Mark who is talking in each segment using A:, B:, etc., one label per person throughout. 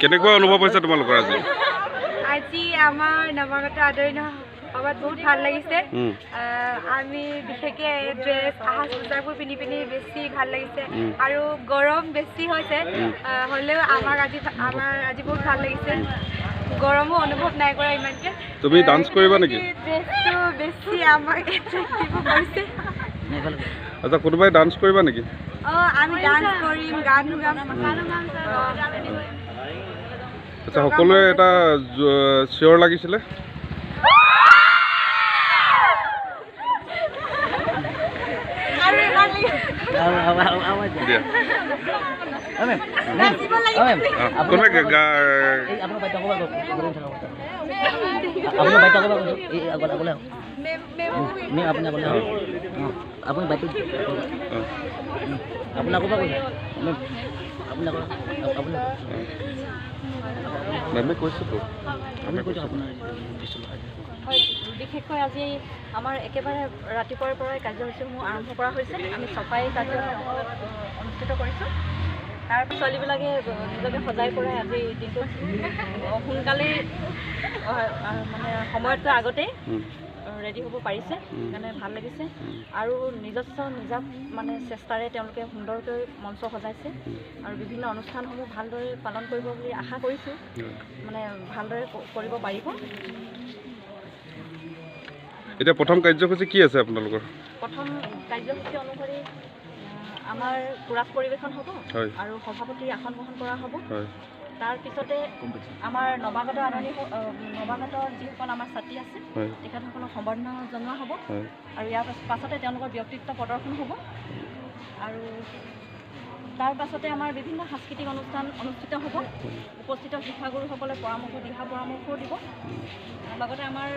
A: কেনেকুৱা অনুভৱ হৈছে তোমালোকৰ আজি?
B: আজি আমাৰ নৱাগত আদৰণি সভাত বহুত ভাল লাগিছে। আমি বিশেষকৈ ড্ৰেছ সাজ পোছাকবোৰ পিন্ধি বেছি ভাল লাগিছে আৰু গৰম বেছি হৈছে হ'লেও আমাৰ আজি বহুত ভাল লাগিছে। গৰমো অনুভৱ নাই কৰা ইমানকৈ।
A: তুমি ডান্স কৰিবা নেকি?
B: ড্ৰেছটো বেছি আমাক এট্ৰেক্টিভ কৰিছে।
A: আচ্ছা, কোনোবাই ডান্স কৰিবা নেকি?
B: আমি ডান্স কৰিম, গান গাম।
A: আচ্ছা, সকলোৱে এটা চিঞৰ লাগিছিলে।
C: বিশেষকৈ আজি আমাৰ একেবাৰে ৰাতিপুৱাৰ পৰাই কাৰ্যসূচীসমূহ আৰম্ভ কৰা হৈছে। আমি চফাই কাৰ্যসূচী অনুষ্ঠিত কৰিছোঁ। তাৰ ছোৱালীবিলাকে নিজকে সজাই পৰাই আজি দিনটো সোনকালেই মানে সময়তকৈ আগতেই ৰেডি হ'ব পাৰিছে, সেইকাৰণে ভাল লাগিছে। আৰু নিজা মানে চেষ্টাৰে তেওঁলোকে সুন্দৰকৈ মঞ্চ সজাইছে আৰু বিভিন্ন অনুষ্ঠানসমূহ ভালদৰে পালন কৰিব বুলি আশা কৰিছোঁ, মানে ভালদৰে কৰিব পাৰিব।
A: এতিয়া প্ৰথম কাৰ্যসূচী কি আছে আপোনালোকৰ?
C: প্ৰথম কাৰ্যসূচী অনুসৰি আমাৰ কোৰাছ পৰিৱেশন হ'ব আৰু সভাপতিৰ আসন গ্ৰহণ কৰা হ'ব। তাৰপিছতে আমাৰ নৱাগত যিসকল আমাৰ ছাত্ৰী আছে তেখেতসকলক সম্বৰ্ধনা জনোৱা হ'ব আৰু ইয়াৰ পাছতে তেওঁলোকৰ ব্যক্তিত্ব প্ৰদৰ্শন হ'ব। আৰু তাৰ পাছতে আমাৰ বিভিন্ন সাংস্কৃতিক অনুষ্ঠান অনুষ্ঠিত হ'ব। উপস্থিত শিক্ষাগুৰুসকলে দিহা পৰামৰ্শও দিব। লগতে আমাৰ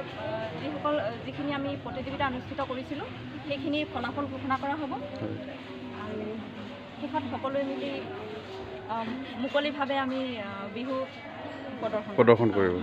C: যিখিনি আমি প্ৰতিযোগিতা অনুষ্ঠিত কৰিছিলোঁ সেইখিনিৰ ফলাফল ঘোষণা কৰা হ'ব। আৰু শেষত সকলোৱে মিলি মুকলিভাৱে আমি বিহু প্ৰদৰ্শন কৰিব।